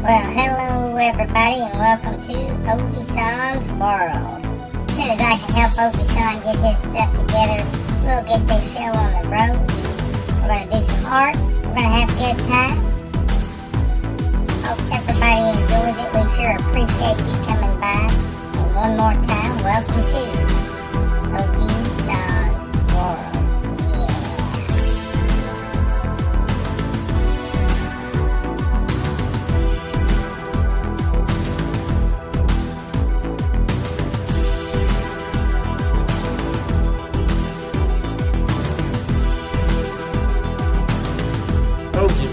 Well, hello everybody and welcome to Okie-san's World. As soon as I can help Okie-san get his stuff together, we'll get this show on the road. We're going to do some art. We're going to have a good time. Hope everybody enjoys it. We sure appreciate you coming by. And one more time, welcome to Okie-san's World.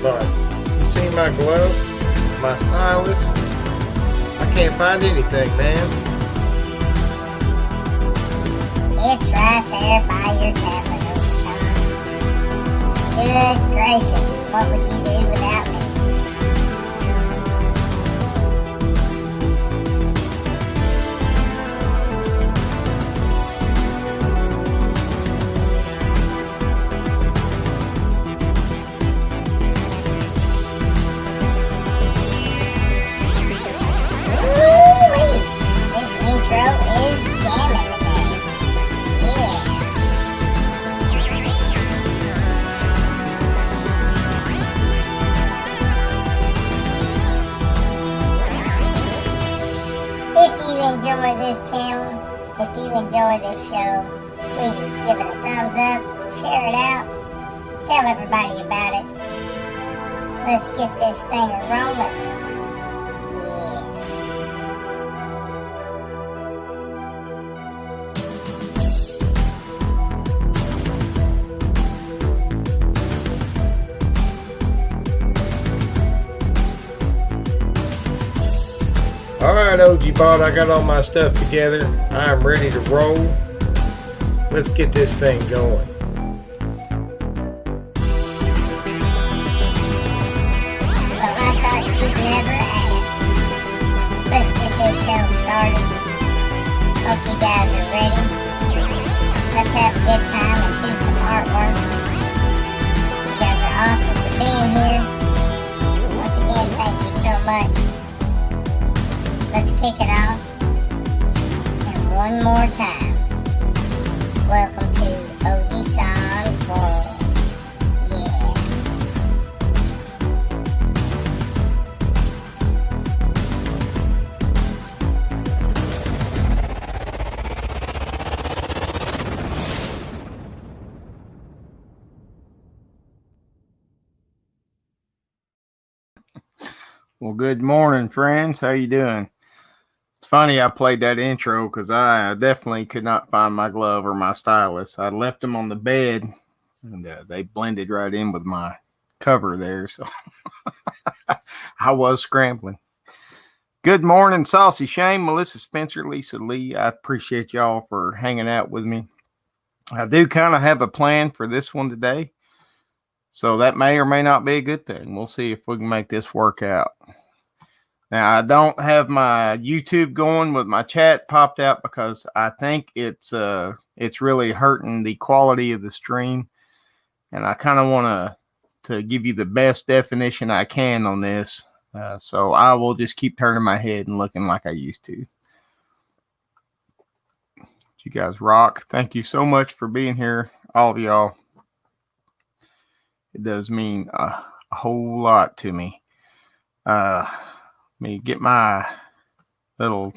You see my glove? My stylus? I can't find anything, man. It's right there by your tablet, Okie-san. Good gracious, what would you do without me? Enjoy this channel, if you enjoy this show, please give it a thumbs up, share it out, tell everybody about it. Let's get this thing rolling. Alright, OG Bot, I got all my stuff together. I am ready to roll. Let's get this thing going. Well, I thought you'd never ask. Let's get this show started. Hope you guys are ready. Let's have a good time and do some artwork. Well, good morning, friends. How you doing? It's funny I played that intro because I definitely could not find my glove or my stylus. I left them on the bed, and they blended right in with my cover there, so I was scrambling. Good morning, Saucy Shane, Melissa Spencer, Lisa Lee. I appreciate y'all for hanging out with me. I do kind of have a plan for this one today, so that may or may not be a good thing. We'll see if we can make this work out. Now, I don't have my YouTube going with my chat popped out because I think it's really hurting the quality of the stream, and I kind of want to give you the best definition I can on this. So I will just keep turning my head and looking like I used to. You guys rock. Thank you so much for being here, all of y'all. It does mean a whole lot to me. Let me get my little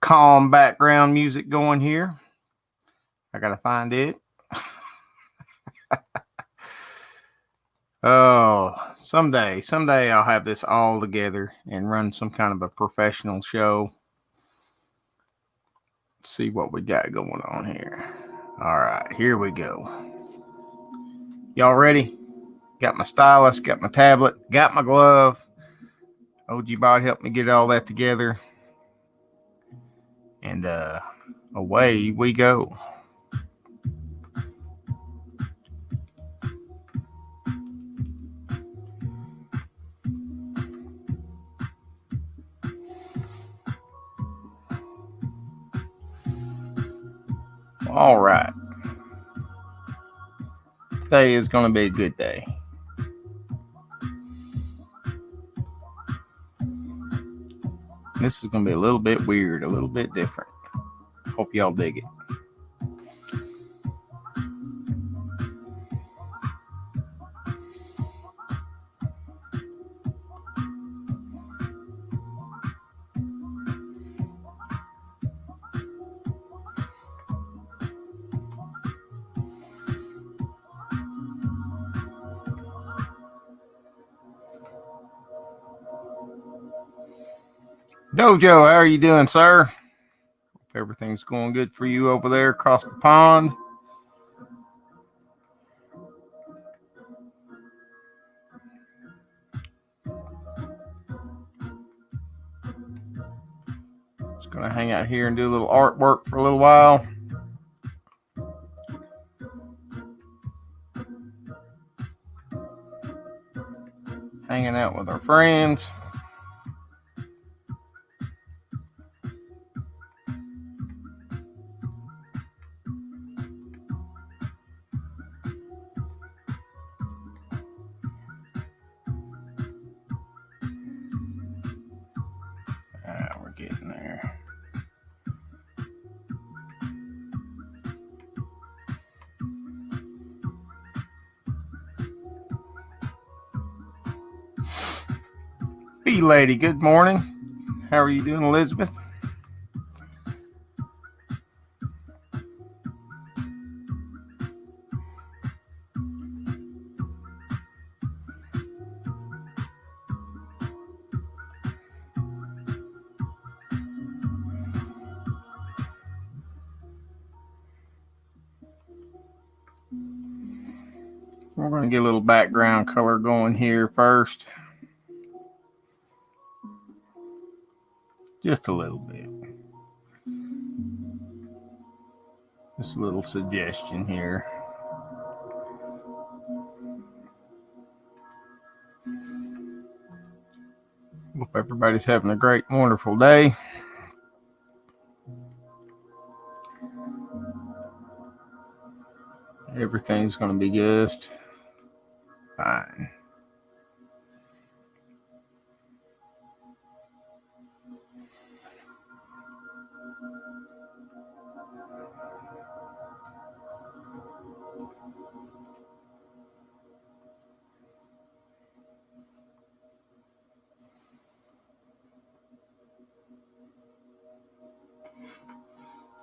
calm background music going here. I gotta find it. Oh, someday I'll have this all together and run some kind of a professional show. Let's see what we got going on here. All right, here we go. Y'all ready? Got my stylus, got my tablet, got my glove. OG Bot helped me get all that together. And away we go. All right. Today is going to be a good day. This is going to be a little bit weird, a little bit different. Hope y'all dig it. Dojo, how are you doing, sir? Hope everything's going good for you over there across the pond. Just going to hang out here and do a little artwork for a little while. Hanging out with our friends. We're getting there. B lady, good morning. How are you doing, Elizabeth? We're going to get a little background color going here first. Just a little bit. Just a little suggestion here. Hope everybody's having a great, wonderful day. Everything's going to be just fine.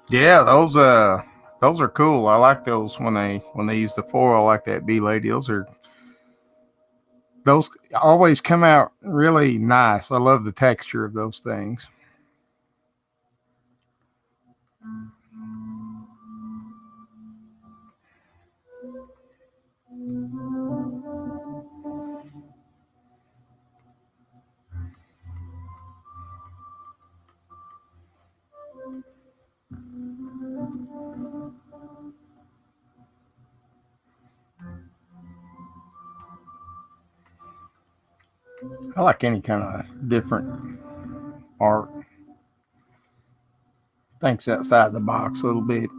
Yeah, those are cool. I like those when they use the foil like that, B lady. Those those always come out really nice. I love the texture of those things. I like any kind of different art. Thinks outside the box a little bit.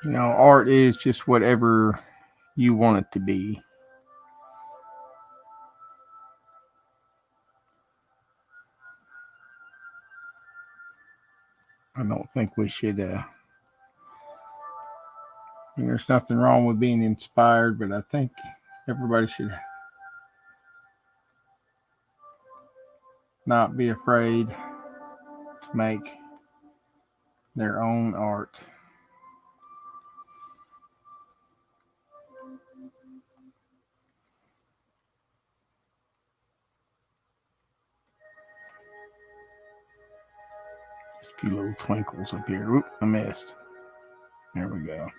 You know, art is just whatever you want it to be. I don't think we should. There's nothing wrong with being inspired, but I think everybody should not be afraid to make their own art. Just a few little twinkles up here. Oop, I missed. There we go.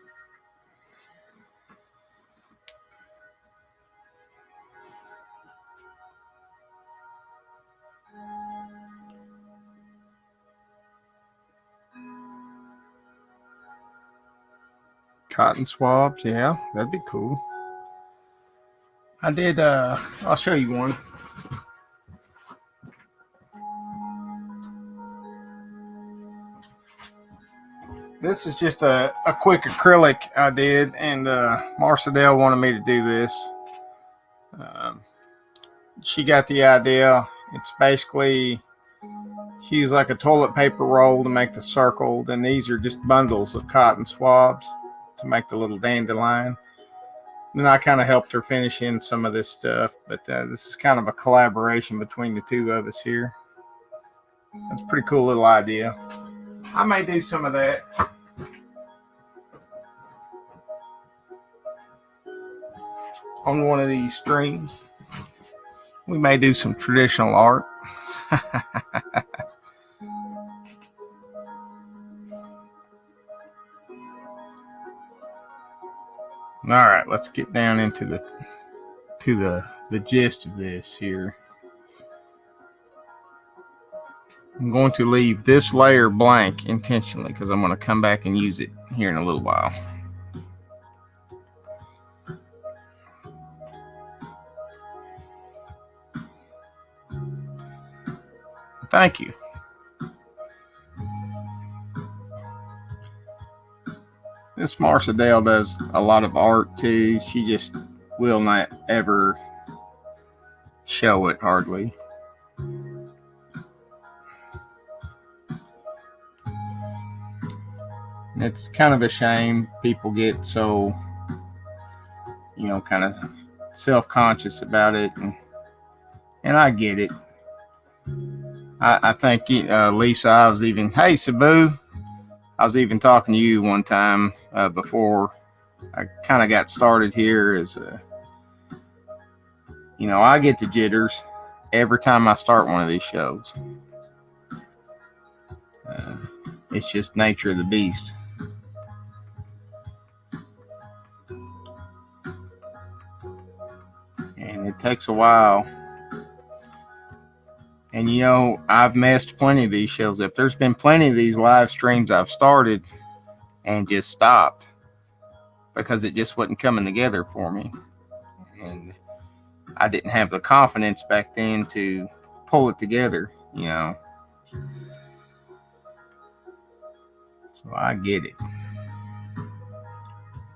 Cotton swabs, yeah, that'd be cool. I did, I'll show you one. This is just a quick acrylic I did, and Marcedale wanted me to do this. She got the idea. It's basically, she used like a toilet paper roll to make the circle. Then these are just bundles of cotton swabs to make the little dandelion. Then I kind of helped her finish in some of this stuff, but this is kind of a collaboration between the two of us here. That's a pretty cool little idea. I may do some of that. On one of these streams. We may do some traditional art. All right, let's get down into the gist of this here. I'm going to leave this layer blank intentionally because I'm going to come back and use it here in a little while. Thank you. This Marcedale does a lot of art too. She just will not ever show it hardly. It's kind of a shame people get so, kind of self-conscious about it, and I get it. I think Lisa, hey Sabu, I was even talking to you one time before I kind of got started here. I get the jitters every time I start one of these shows. It's just nature of the beast. And it takes a while. And I've messed plenty of these shows up. There's been plenty of these live streams I've started and just stopped because it just wasn't coming together for me. And I didn't have the confidence back then to pull it together, So I get it.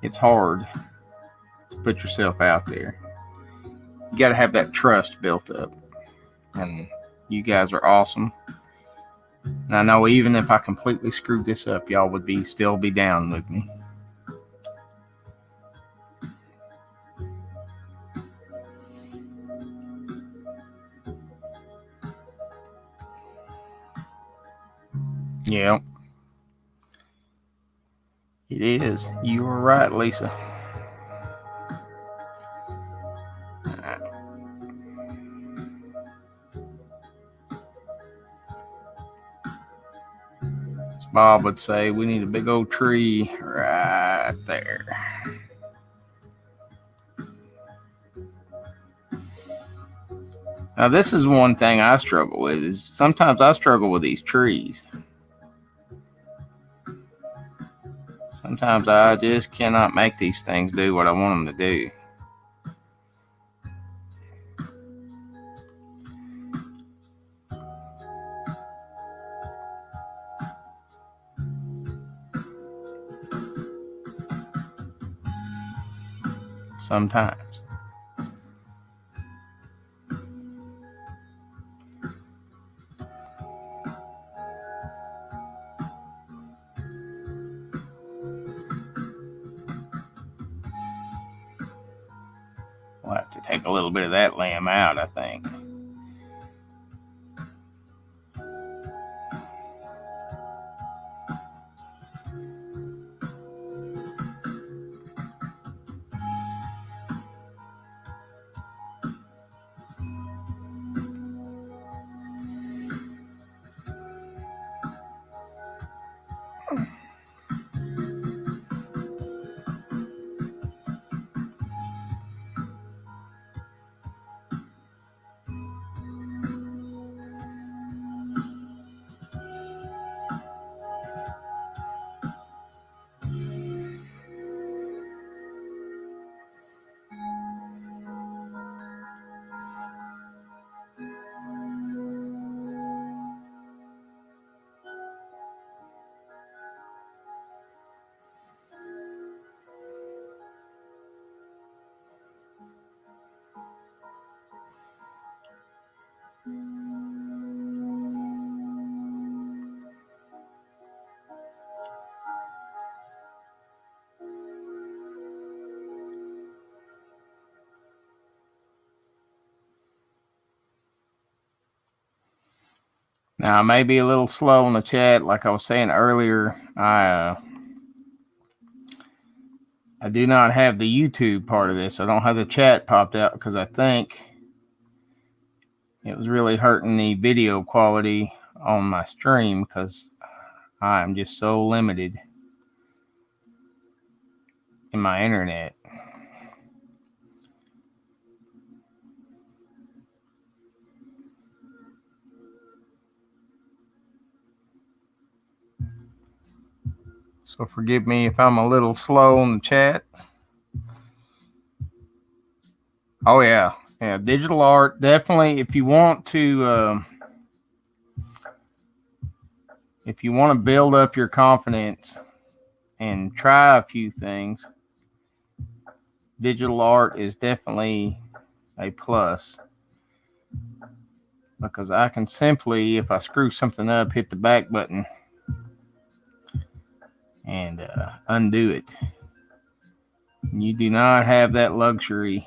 It's hard to put yourself out there. You got to have that trust built up. And you guys are awesome. And I know even if I completely screwed this up, y'all would still be down with me. Yep. It is. You were right, Lisa. As Bob would say, we need a big old tree right there. Now, this is one thing I struggle with. Is sometimes I struggle with these trees. Sometimes I just cannot make these things do what I want them to do. Sometimes. We'll have to take a little bit of that lamb out, I think. Now, I may be a little slow in the chat. Like I was saying earlier, I do not have the YouTube part of this. I don't have the chat popped out because I think it was really hurting the video quality on my stream because I'm just so limited in my internet. So forgive me if I'm a little slow in the chat. Oh yeah, digital art definitely. If you want to build up your confidence and try a few things, digital art is definitely a plus. Because I can simply, if I screw something up, hit the back button and undo it. You do not have that luxury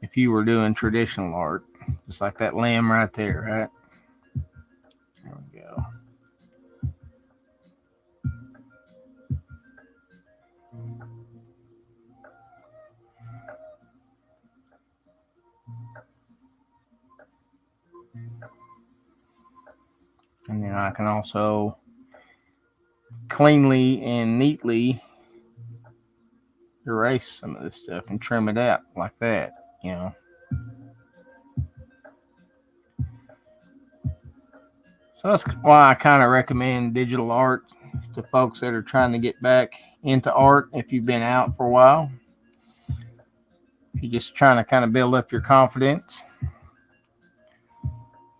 if you were doing traditional art, just like that lamb right there, right? There we go. And then I can also cleanly and neatly erase some of this stuff and trim it out like that, you know. So that's why I kind of recommend digital art to folks that are trying to get back into art if you've been out for a while. If you're just trying to kind of build up your confidence.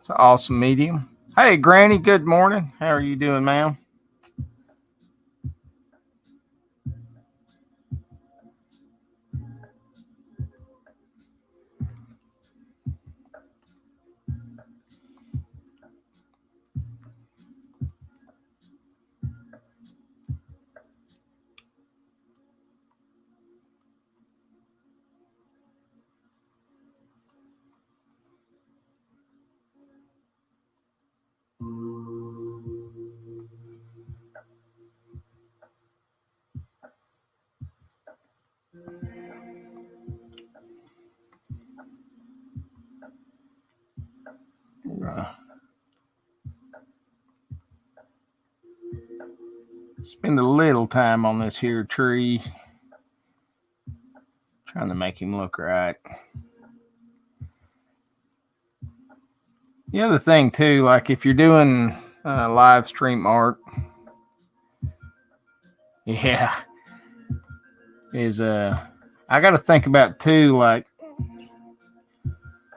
It's an awesome medium. Hey, Granny, good morning. How are you doing, ma'am? spend a little time on this here tree. Trying to make him look right. The other thing too, like if you're doing live stream art, yeah, is I got to think about too. Like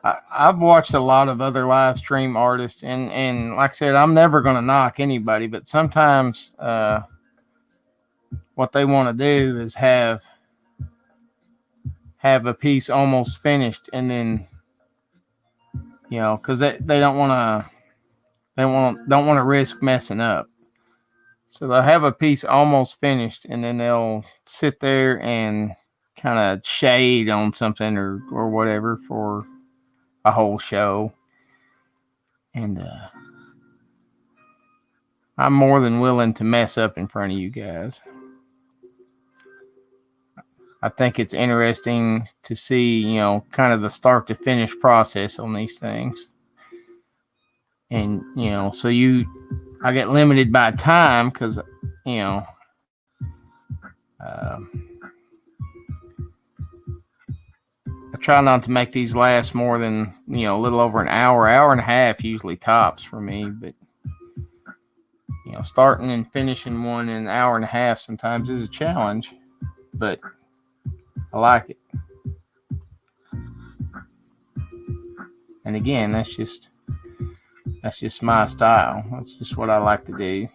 I've watched a lot of other live stream artists, and like I said, I'm never going to knock anybody, but sometimes what they want to do is have a piece almost finished, and then because they don't want to don't want to risk messing up. So they'll have a piece almost finished, and then they'll sit there and kind of shade on something or whatever for a whole show. And I'm more than willing to mess up in front of you guys. I think it's interesting to see, kind of the start to finish process on these things. And, so I get limited by time because, I try not to make these last more than, a little over an hour and a half usually tops for me. But, starting and finishing one in an hour and a half sometimes is a challenge, but I like it. And again, that's just my style. That's just what I like to do.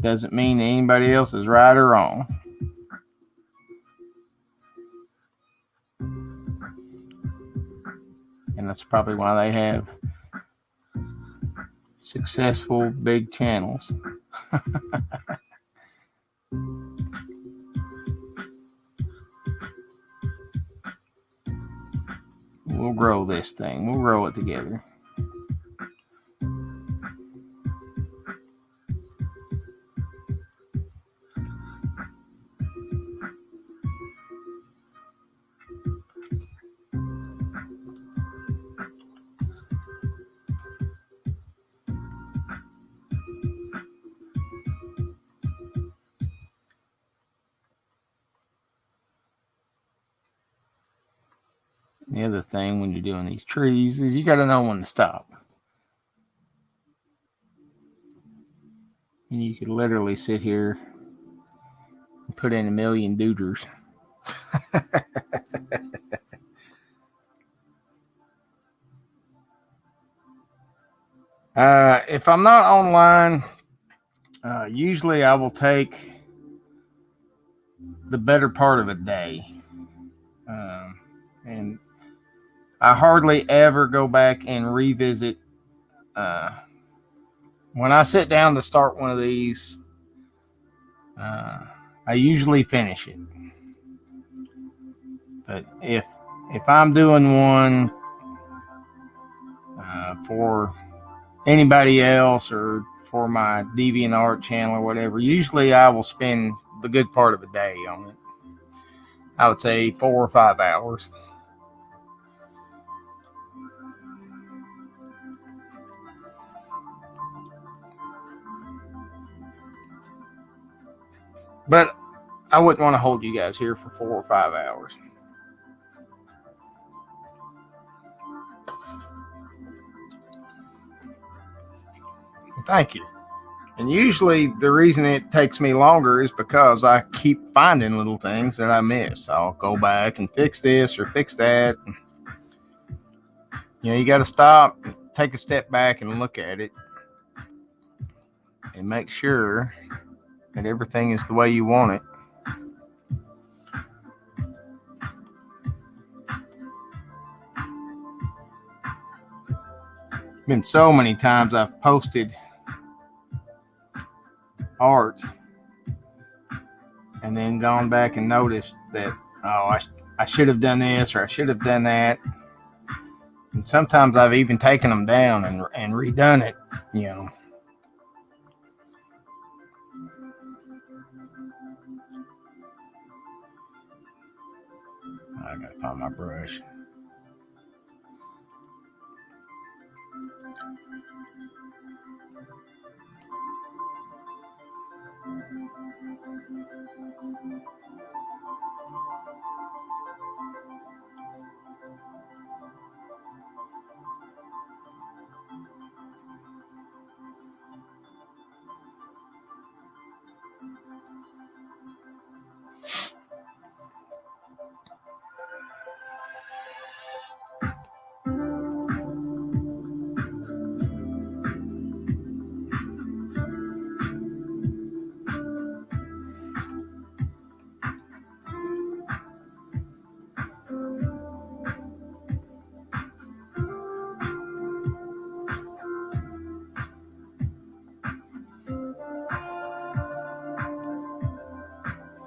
Doesn't mean that anybody else is right or wrong. And that's probably why they have successful big channels. We'll grow this thing. We'll grow it together. The other thing when you're doing these trees is you got to know when to stop. And you could literally sit here and put in a million dooders. If I'm not online, usually I will take the better part of a day. And I hardly ever go back and revisit. When I sit down to start one of these, I usually finish it. But if I'm doing one for anybody else or for my DeviantArt channel or whatever, usually I will spend the good part of a day on it. I would say 4 or 5 hours. But I wouldn't want to hold you guys here for 4 or 5 hours. Thank you. And usually the reason it takes me longer is because I keep finding little things that I missed. I'll go back and fix this or fix that. You got to stop, take a step back and look at it and make sure that everything is the way you want it. Been so many times I've posted art and then gone back and noticed that, I should have done this or I should have done that. And sometimes I've even taken them down and redone it, I gotta find my brush.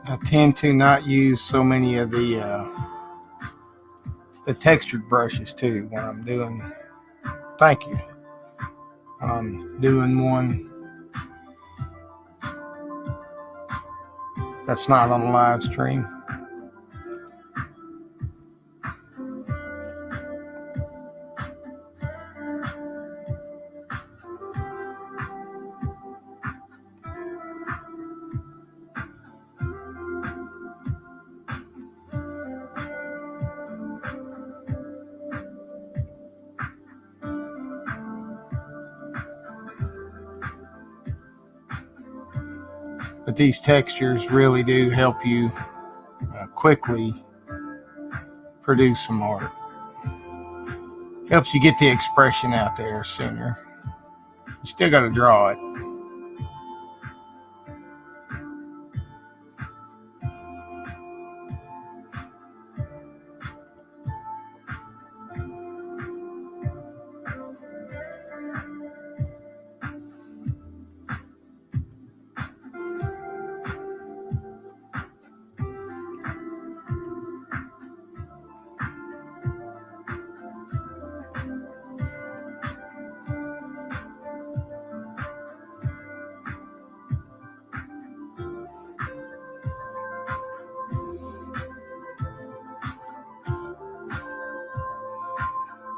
I tend to not use so many of the textured brushes too when I'm doing. Thank you. I'm doing one that's not on the live stream. But these textures really do help you quickly produce some art. Helps you get the expression out there sooner. You still got to draw it.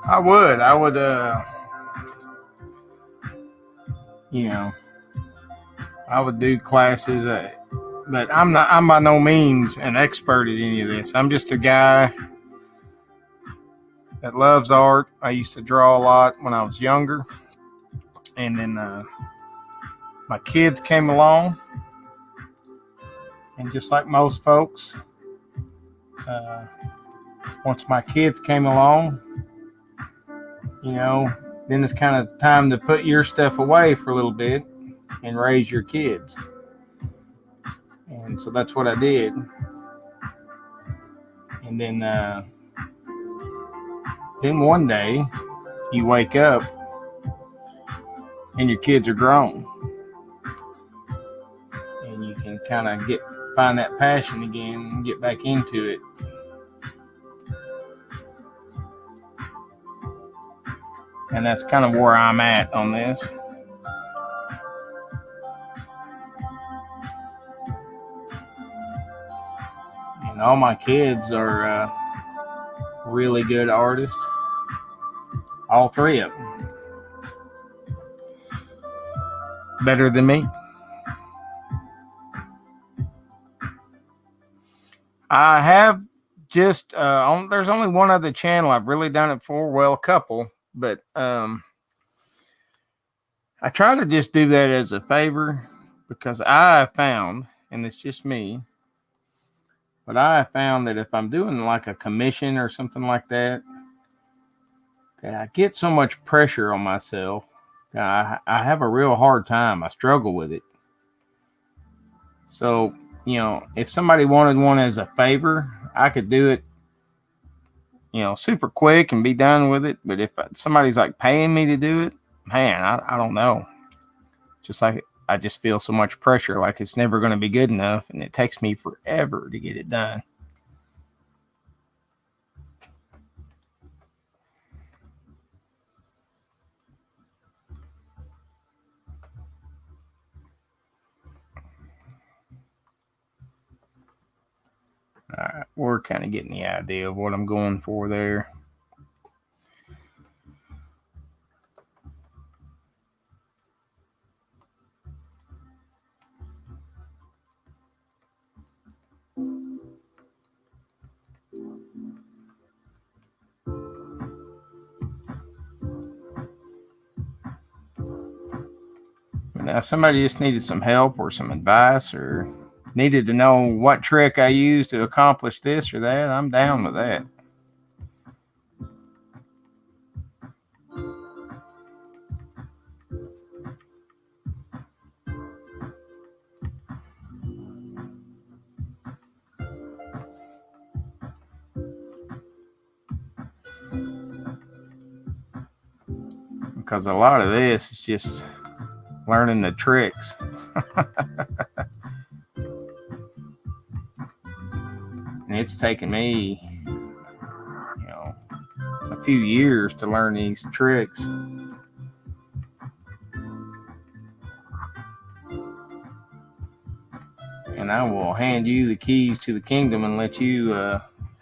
I would, I would do classes, but I'm by no means an expert at any of this. I'm just a guy that loves art. I used to draw a lot when I was younger, and then my kids came along, and just like most folks, once my kids came along, then it's kind of time to put your stuff away for a little bit and raise your kids. And so that's what I did. And then one day you wake up and your kids are grown, and you can kind of find that passion again and get back into it. And that's kind of where I'm at on this. And all my kids are really good artists. All three of them. Better than me. I have just, there's only one other channel I've really done it for. Well, a couple. But I try to just do that as a favor, because I found, and it's just me, but I found that if I'm doing like a commission or something like that, that I get so much pressure on myself that I have a real hard time. I struggle with it. So, if somebody wanted one as a favor, I could do it, super quick and be done with it. But if somebody's like paying me to do it, man, I don't know. Just like I just feel so much pressure, like it's never going to be good enough, and it takes me forever to get it done. All right, we're kind of getting the idea of what I'm going for there. Now, if somebody just needed some help or some advice or needed to know what trick I use to accomplish this or that, I'm down with that. Because a lot of this is just learning the tricks. And it's taken me, a few years to learn these tricks. And I will hand you the keys to the kingdom and let you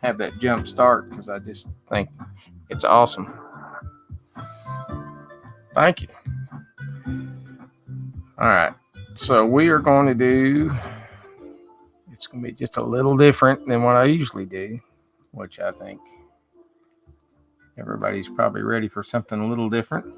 have that jump start, because I just think it's awesome. Thank you. All right. So we are going to do, it's going to be just a little different than what I usually do, which I think everybody's probably ready for something a little different.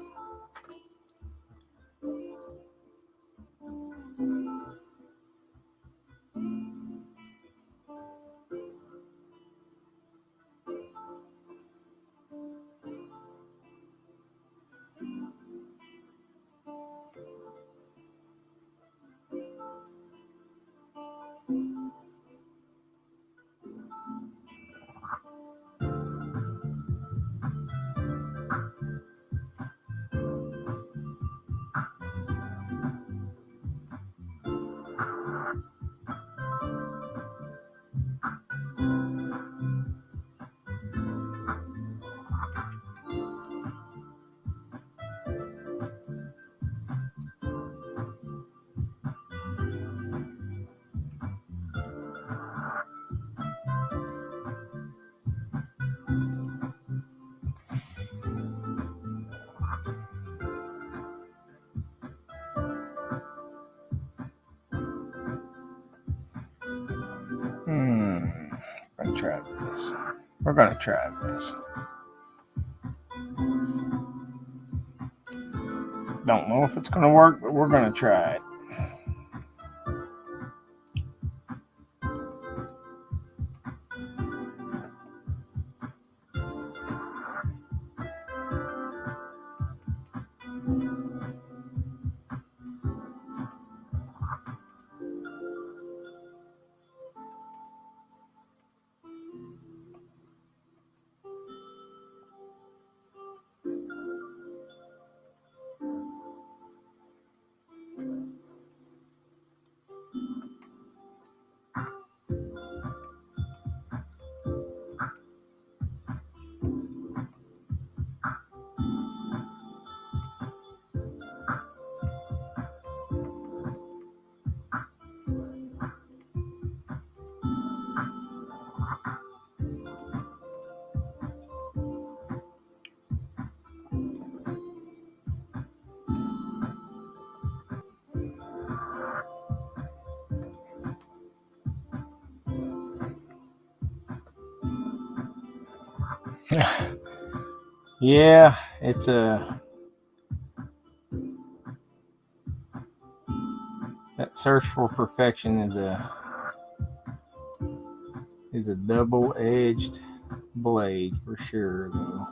We're going to try this. Don't know if it's going to work, but we're going to try it. Yeah, it's that search for perfection is a double-edged blade for sure, though.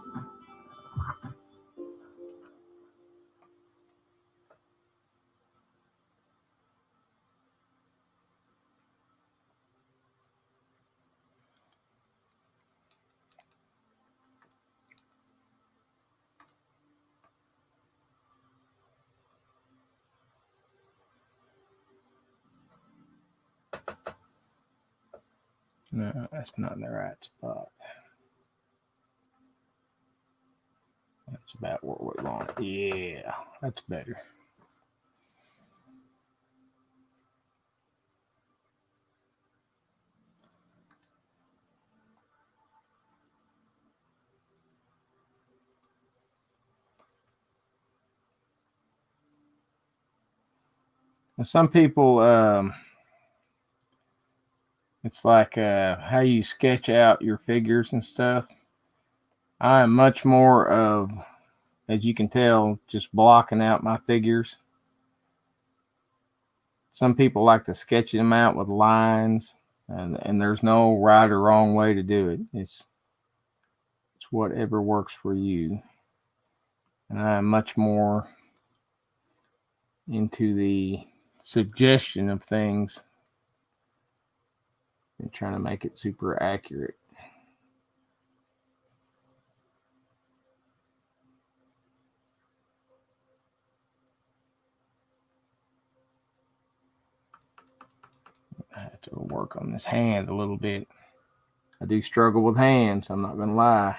No, that's not in the right spot. That's about where we want it. Yeah, that's better. And some people, it's like how you sketch out your figures and stuff. I am much more of, as you can tell, just blocking out my figures. Some people like to sketch them out with lines, and there's no right or wrong way to do it. It's whatever works for you. And I'm much more into the suggestion of things than trying to make it super accurate. I have to work on this hand a little bit. I do struggle with hands, I'm not going to lie.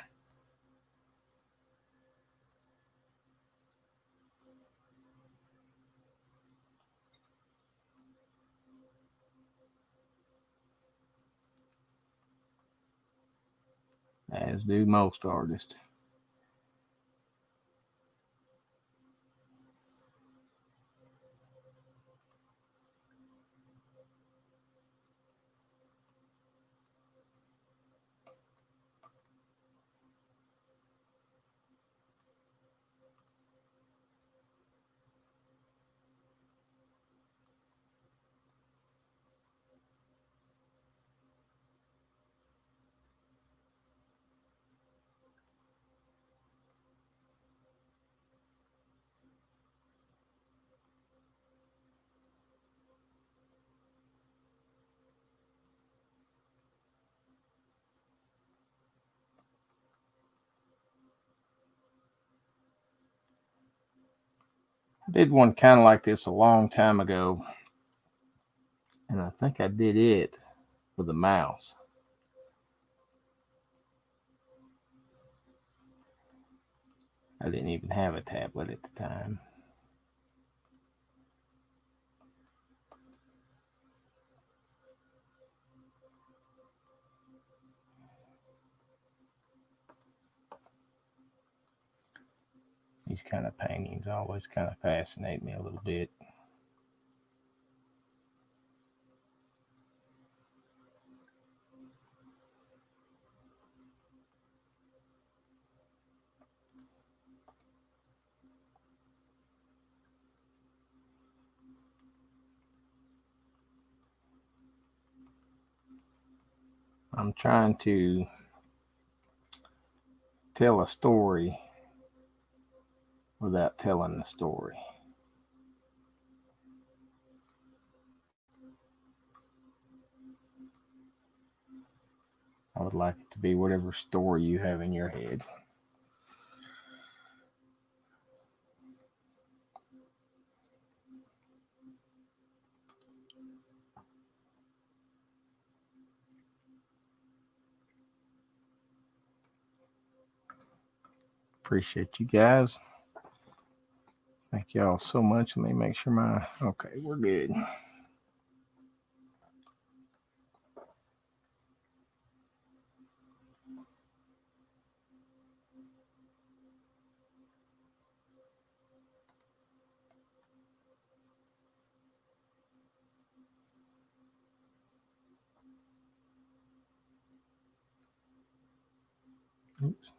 As do most artists. I did one kind of like this a long time ago, and I think I did it with a mouse. I didn't even have a tablet at the time. These kind of paintings always kind of fascinate me a little bit. I'm trying to tell a story without telling the story. I would like it to be whatever story you have in your head. Appreciate you guys. Thank y'all so much. Let me make sure okay, we're good. Oops.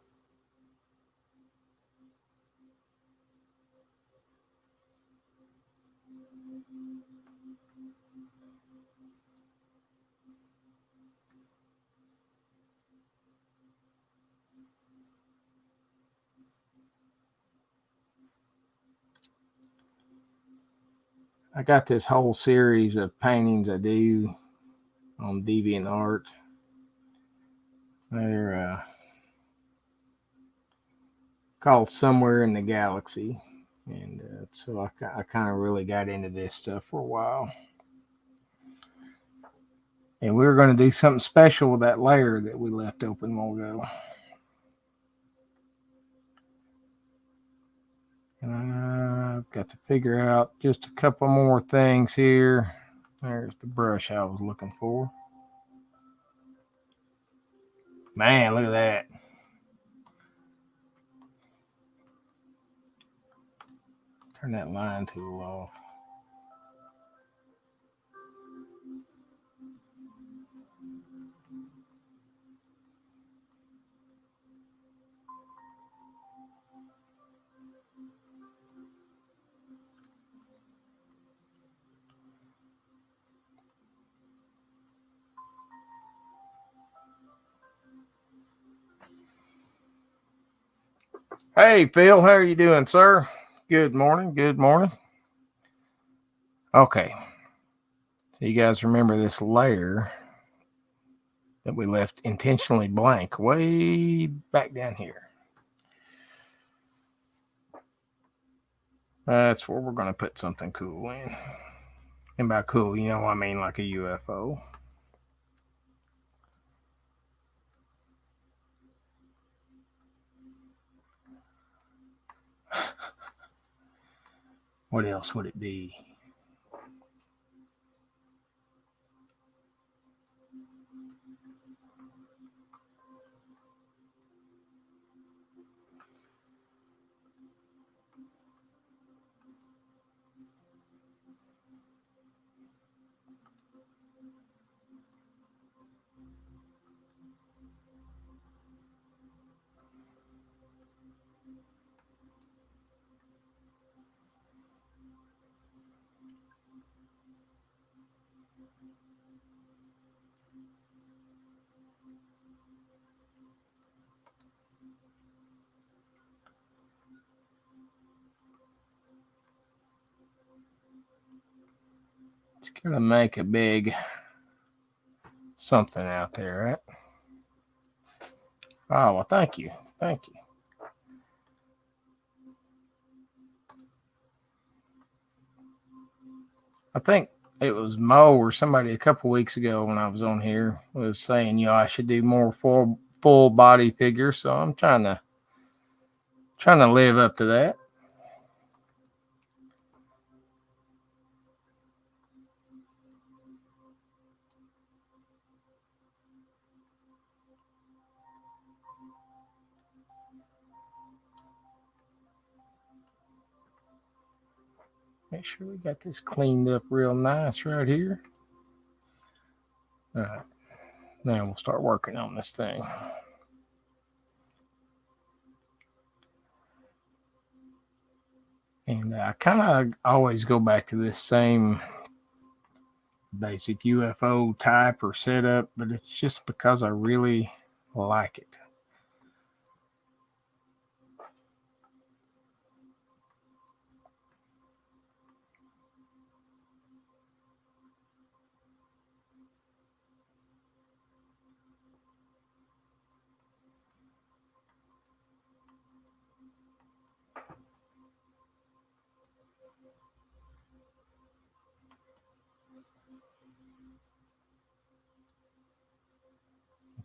I got this whole series of paintings I do on DeviantArt. They're called Somewhere in the Galaxy. And so I kind of really got into this stuff for a while. And we were going to do something special with that layer that we left open a while ago. And I've got to figure out just a couple more things here. There's the brush I was looking for. Man, look at that. Turn that line tool off. Hey, Phil, how are you doing, sir? Good morning. Good morning. Okay. So, you guys remember this layer that we left intentionally blank way back down here? That's where we're going to put something cool in. And by cool, you know what I mean, like a UFO. What else would it be? It's going to make a big something out there, right? Oh, well, thank you. Thank you. I think it was Mo or somebody a couple weeks ago when I was on here was saying, I should do more full body figures. So I'm trying to live up to that. Make sure we got this cleaned up real nice right here. All right. Now we'll start working on this thing. And I kind of always go back to this same basic UFO type or setup, but it's just because I really like it.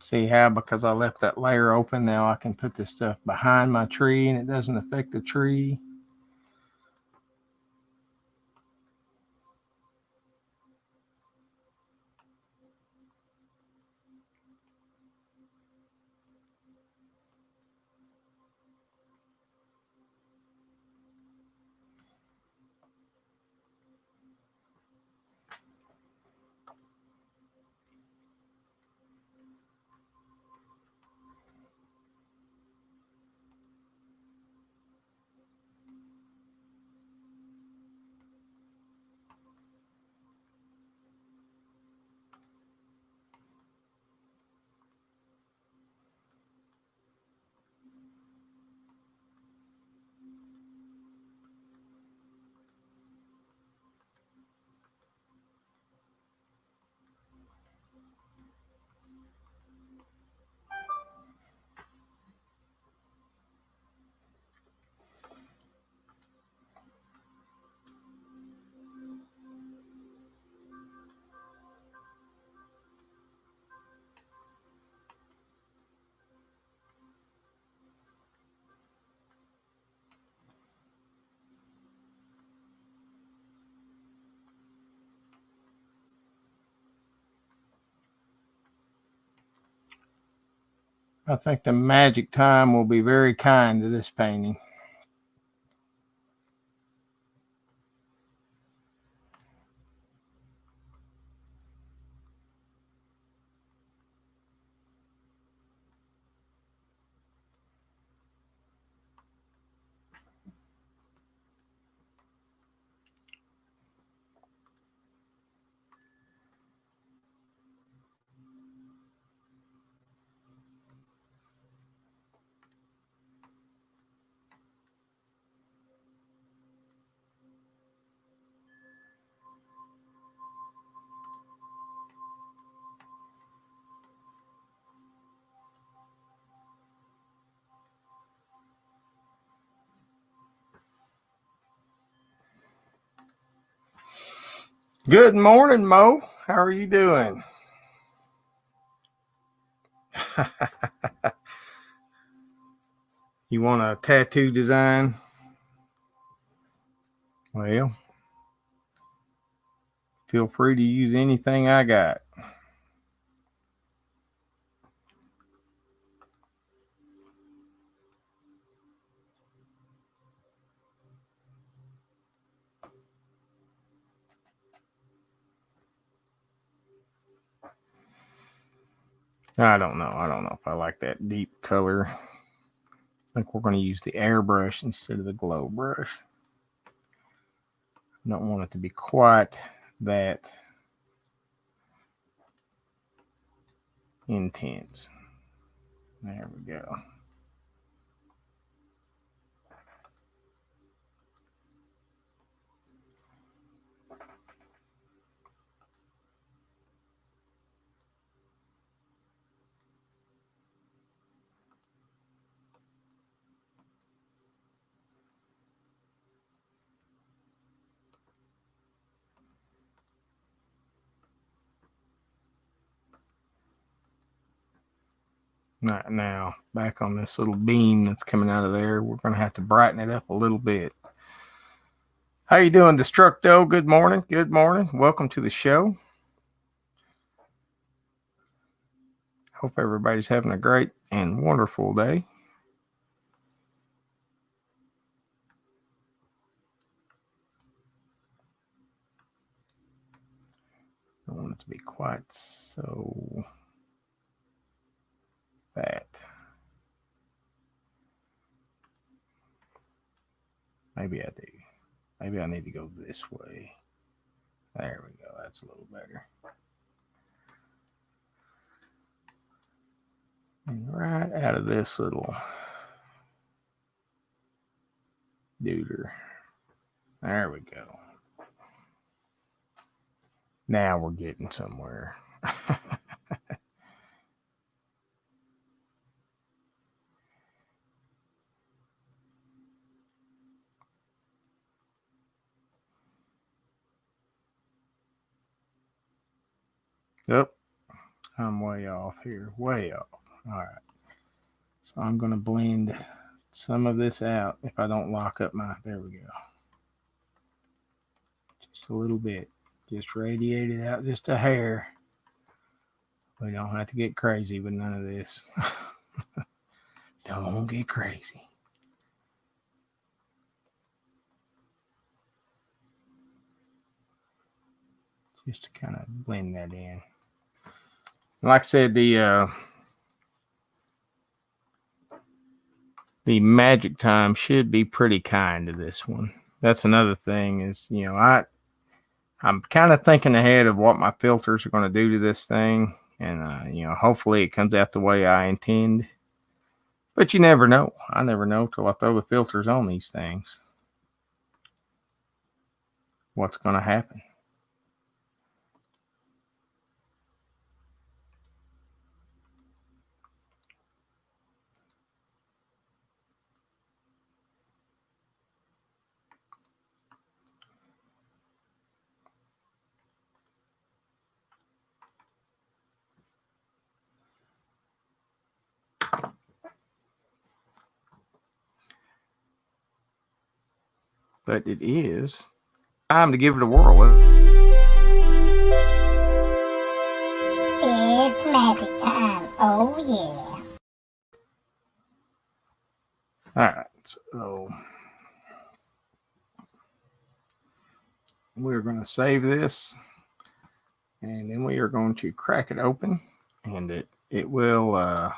See how, because I left that layer open, now I can put this stuff behind my tree and it doesn't affect the tree. I think the magic time will be very kind to this painting. Good morning, Mo. How are you doing? You want a tattoo design? Well, feel free to use anything I got. I don't know. I don't know if I like that deep color. I think we're going to use the airbrush instead of the glow brush. I don't want it to be quite that intense. There we go. Right now, back on this little beam that's coming out of there, we're going to have to brighten it up a little bit. How you doing, Destructo? Good morning. Good morning. Welcome to the show. Hope everybody's having a great and wonderful day. I don't want it to be quite so fat. Maybe I do. Maybe I need to go this way. There we go. That's a little better. And right out of this little duder. There we go. Now we're getting somewhere. Yep. I'm way off here. Way off. All right. So I'm going to blend some of this out if I don't lock up my. There we go. Just a little bit. Just radiate it out just a hair. We don't have to get crazy with none of this. Don't get crazy. Just to kind of blend that in. Like I said, the magic time should be pretty kind to this one. That's another thing is, I'm kind of thinking ahead of what my filters are going to do to this thing. And, hopefully it comes out the way I intend. But you never know. I never know till I throw the filters on these things. What's going to happen? But it is time to give it a whirl. It's magic time. Oh, yeah. All right. So we're going to save this. And then we are going to crack it open. And it will... I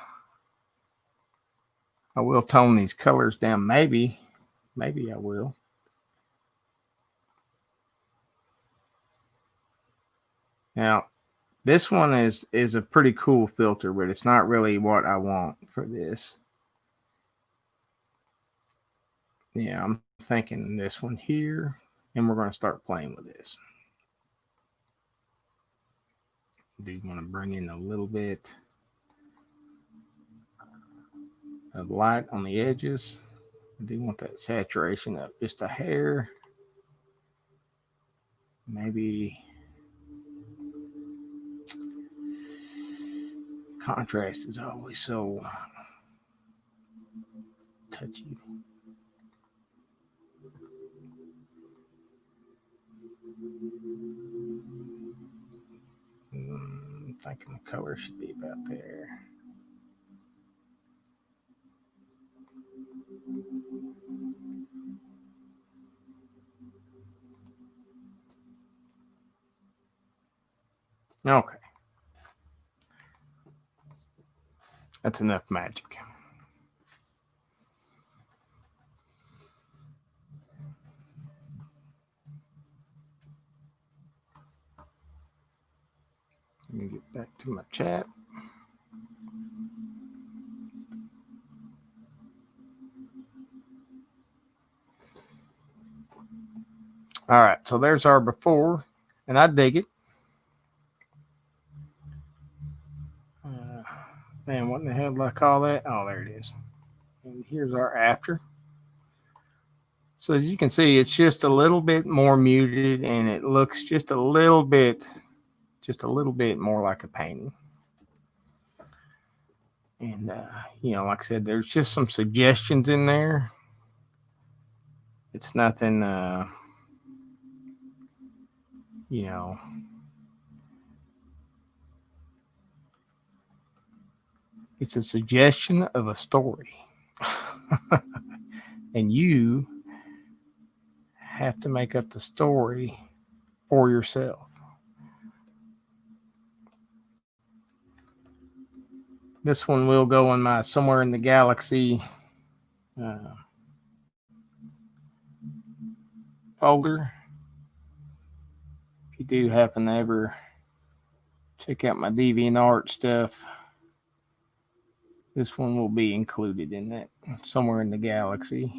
will tone these colors down. Maybe I will. Now, this one is a pretty cool filter, but it's not really what I want for this. Yeah, I'm thinking this one here, and we're going to start playing with this. Do you want to bring in a little bit of light on the edges? I do want that saturation up just a hair. Maybe Contrast is always so touchy. I'm thinking the color should be about there. Okay. That's enough magic. Let me get back to my chat. All right, so there's our before, and I dig it. Man, what in the hell did I call that? Oh, there it is. And here's our after. So as you can see, it's just a little bit more muted, and it looks just a little bit more like a painting. And, like I said, there's just some suggestions in there. It's nothing, it's a suggestion of a story. And you have to make up the story for yourself. This one will go in my Somewhere in the Galaxy folder. If you do happen to ever check out my DeviantArt stuff, this one will be included in that Somewhere in the Galaxy.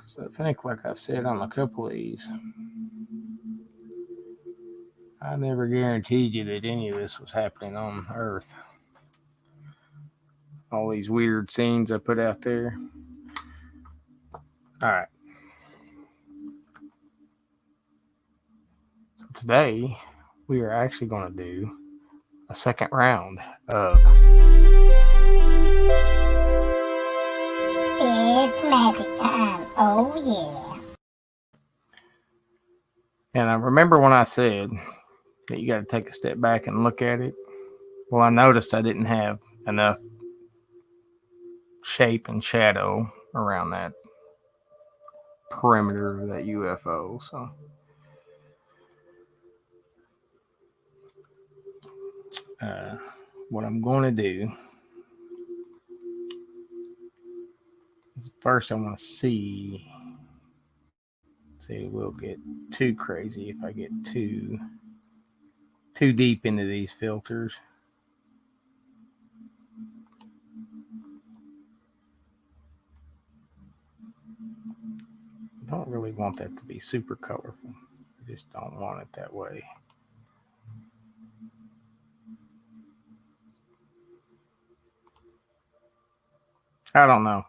So I think, like I said on a couple of these, I never guaranteed you that any of this was happening on Earth. All these weird scenes I put out there. All right. So today, we are actually going to do a second round of It's magic time. Oh, yeah. And I remember when I said that you got to take a step back and look at it. Well, I noticed I didn't have enough shape and shadow around that perimeter of that UFO. So what I'm going to do is first I want to see we'll get too crazy if I get too deep into these filters. I don't really want that to be super colorful. I just don't want it that way. I don't know.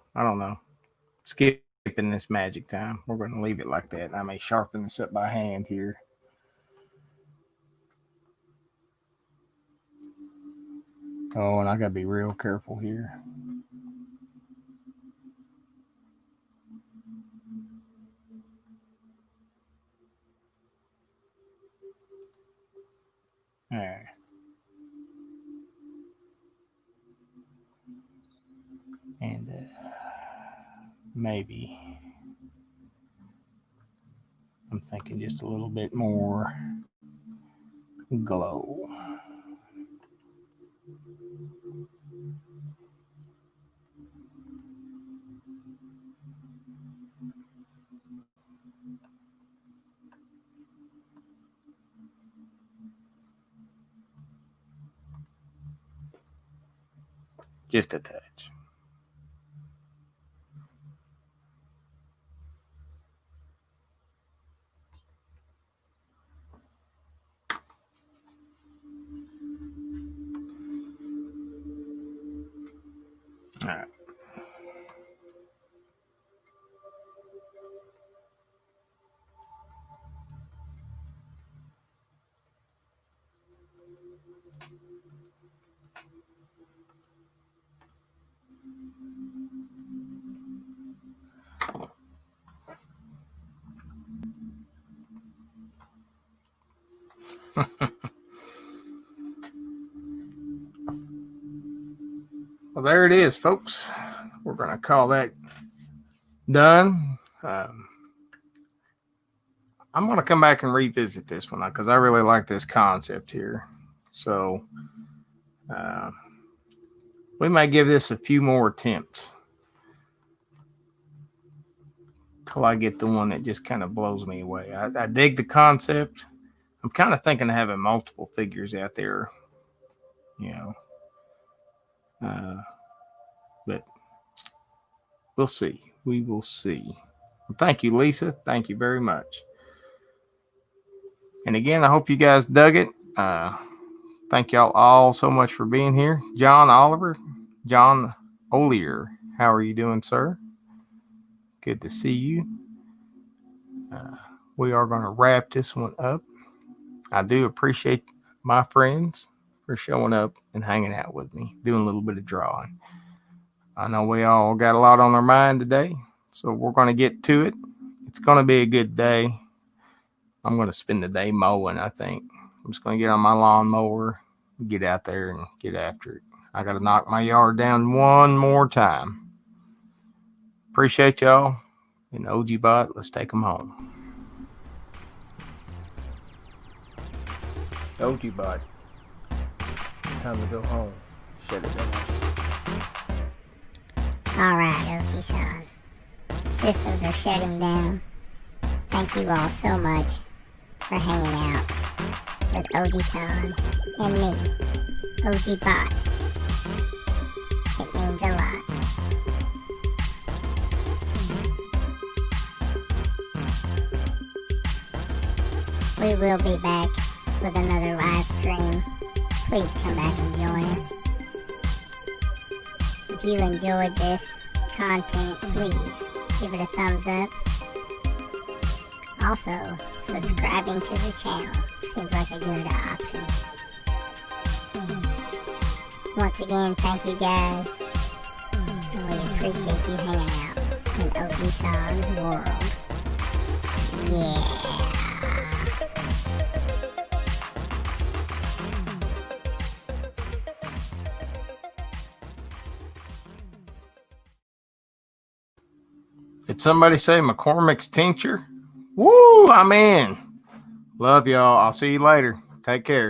Skipping this magic time. We're going to leave it like that. I may sharpen this up by hand here. Oh, and I got to be real careful here. All right. And maybe I'm thinking just a little bit more glow. Just a touch. All right. Well, there it is, folks. We're going to call that done. I'm going to come back and revisit this one because I really like this concept here. So we might give this a few more attempts till I get the one that just kind of blows me away. I dig the concept. I'm kind of thinking of having multiple figures out there, but we'll see. We will see. Thank you, Lisa. Thank you very much. And again, I hope you guys dug it. Thank y'all all so much for being here. John Oliver, John Olier, how are you doing, sir? Good to see you. We are going to wrap this one up. I do appreciate my friends for showing up and hanging out with me, doing a little bit of drawing. I know we all got a lot on our mind today, so we're going to get to it. It's going to be a good day. I'm going to spend the day mowing, I think. I'm just going to get on my lawnmower, get out there and get after it. I got to knock my yard down one more time. Appreciate y'all. And OG Bot, let's take them home. OG Bot, time to go home. Shut it down. Alright, OG-san. Systems are shutting down. Thank you all so much for hanging out with OG-san and me, OG Bot. It means a lot. We will be back with another live stream. Please come back and join us. If you enjoyed this content, please give it a thumbs up. Also, subscribing to the channel seems like a good option. Once again, thank you guys. And we appreciate you hanging out in OG-san's world. Yeah. Did somebody say McCormick's tincture? Woo, I'm in. Love y'all. I'll see you later. Take care.